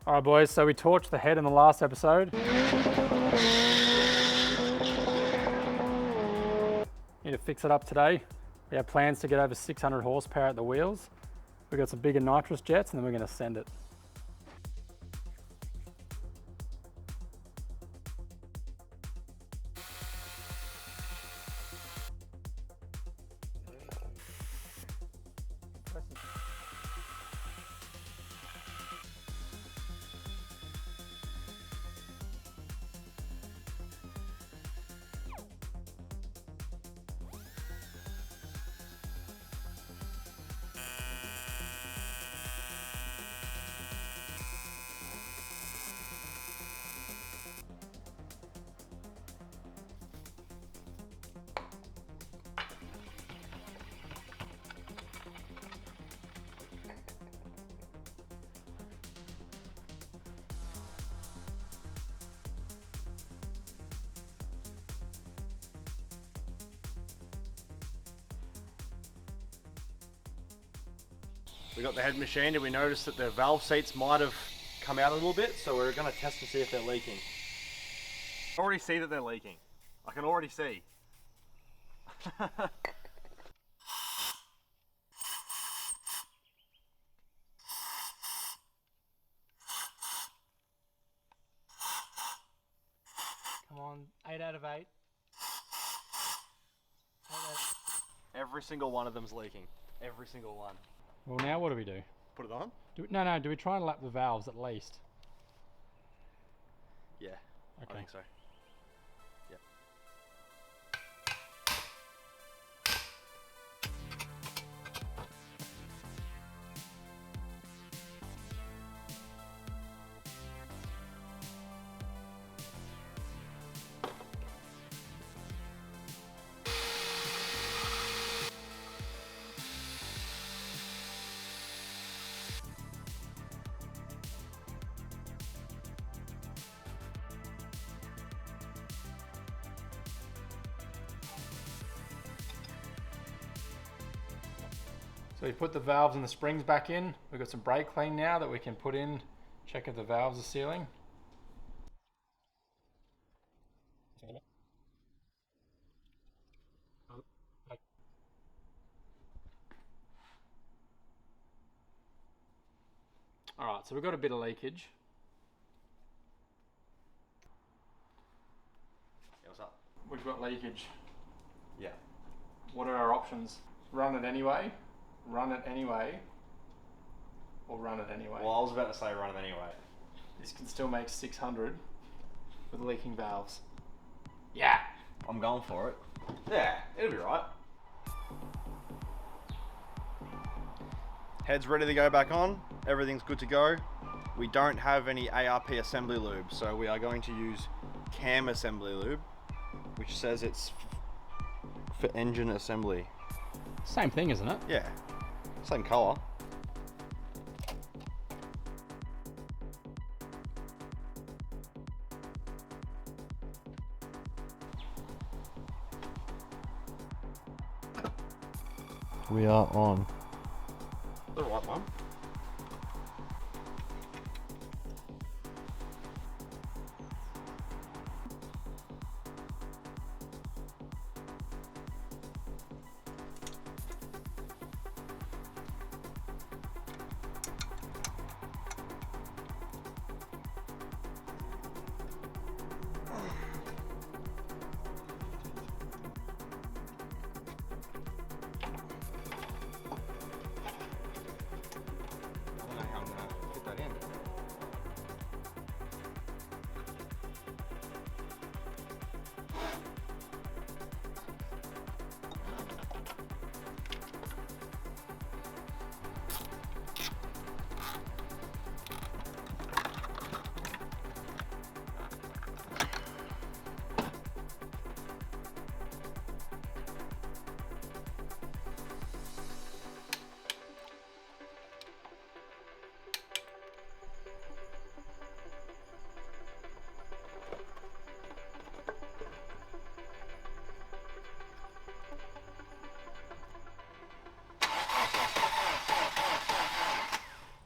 All right, boys, so we torched the head in the last episode. Need to fix it up today. We have plans to get over 600 horsepower at the wheels. We've got some bigger nitrous jets and then we're going to send it. We got the head machined and we noticed that the valve seats might have come out a little bit, so we're going to test to see if they're leaking. I already see that they're leaking. I can already see. Come on, 8 out of 8. Every single one of them's leaking. Every single one. Well, now what do we do? Put it on? Do we try and lap the valves at least? Yeah, Okay. I think so. Yeah. So we put the valves and the springs back in. We've got some brake clean now that we can put in, check if the valves are sealing. All right, so we've got a bit of leakage. Yeah, what's up? We've got leakage. Yeah. What are our options? Run it anyway, or run it anyway. Well, I was about to say run it anyway. This can still make 600 with leaking valves. Yeah! I'm going for it. Yeah, it'll be right. Head's ready to go back on. Everything's good to go. We don't have any ARP assembly lube, so we are going to use cam assembly lube, which says it's for engine assembly. Same thing, isn't it? Yeah, same color. We are on. The right one.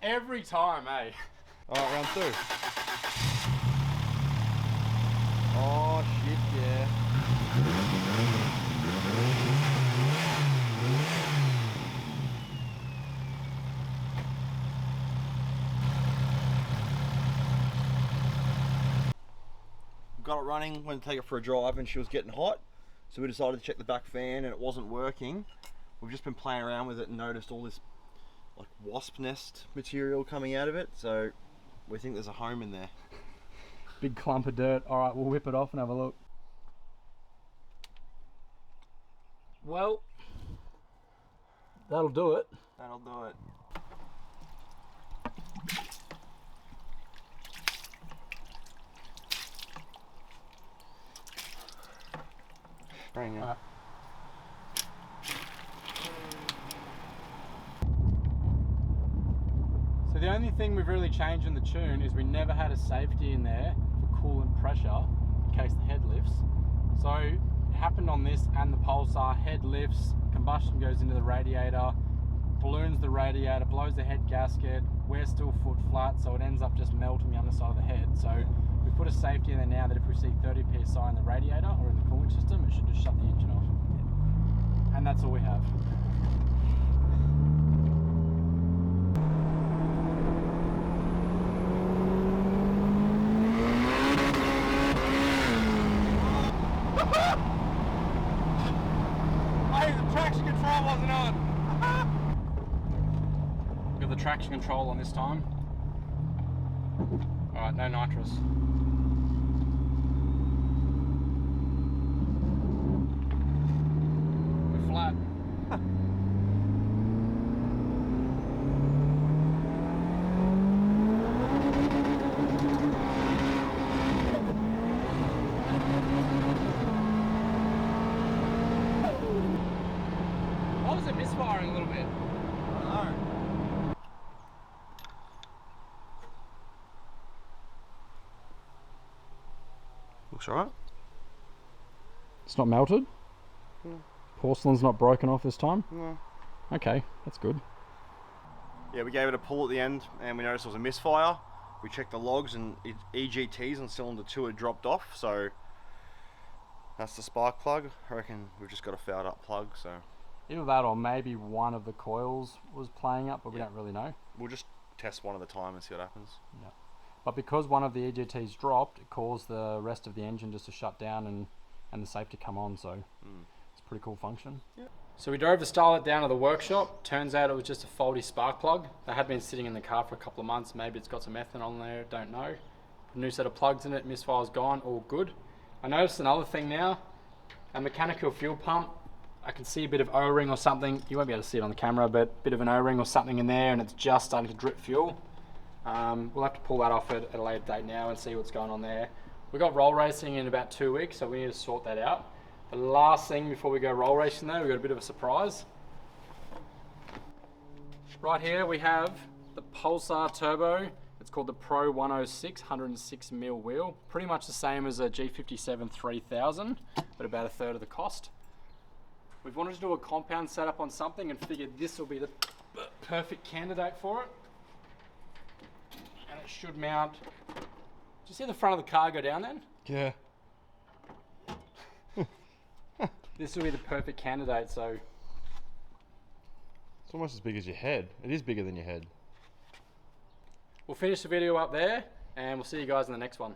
Every time, eh? Alright, round 2. Oh shit, yeah. Got it running, went to take it for a drive and she was getting hot. So we decided to check the back fan and it wasn't working. We've just been playing around with it and noticed all this like wasp nest material coming out of it. So we think there's a home in there. Big clump of dirt. All right, we'll whip it off and have a look. Well, that'll do it. That'll do it. Bring it. So the only thing we've really changed in the tune is we never had a safety in there for coolant pressure in case the head lifts. So it happened on this and the pulsar. Head lifts, combustion goes into the radiator, balloons the radiator, blows the head gasket. We're still foot flat, so it ends up just melting the underside of the head. So we put a safety in there now that if we see 30 psi in the radiator or in the cooling system, it should just shut the engine off. And that's all we have. Hey, the traction control wasn't on. Look at the traction control on this time. Alright, no nitrous. We're flat. Why was it misfiring a little bit? I don't know. Looks alright. It's not melted? No. Porcelain's not broken off this time? No. Okay, that's good. Yeah, we gave it a pull at the end and we noticed it was a misfire. We checked the logs and EGTs on cylinder 2 had dropped off, so that's the spark plug. I reckon we've just got a fouled up plug, so Either that or maybe one of the coils was playing up, but we Yeah. don't really know. we'll just test one at a time and see what happens. But because one of the EGTs dropped, it caused the rest of the engine just to shut down and the safety come on, so it's a pretty cool function. Yeah. So we drove the Starlet down to the workshop. Turns out it was just a faulty spark plug. They had been sitting in the car for a couple of months. Maybe it's got some ethanol in there, don't know. Put a new set of plugs in it, misfire's gone, all good. I noticed another thing now, a mechanical fuel pump. I can see a bit of O-ring or something. You won't be able to see it on the camera, but a bit of an O-ring or something in there and it's just starting to drip fuel. We'll have to pull that off at a later date now and see what's going on there. We got roll racing in about 2 weeks, so we need to sort that out. The last thing before we go roll racing though, we got a bit of a surprise. Right here we have the Pulsar Turbo. It's called the Pro 106 106mm wheel. Pretty much the same as a G57 3000, but about a third of the cost. We've wanted to do a compound setup on something and figured this will be the perfect candidate for it. And it should mount. Did you see the front of the car go down then? Yeah. This will be the perfect candidate, so It's almost as big as your head. It is bigger than your head. we'll finish the video up there and we'll see you guys in the next one.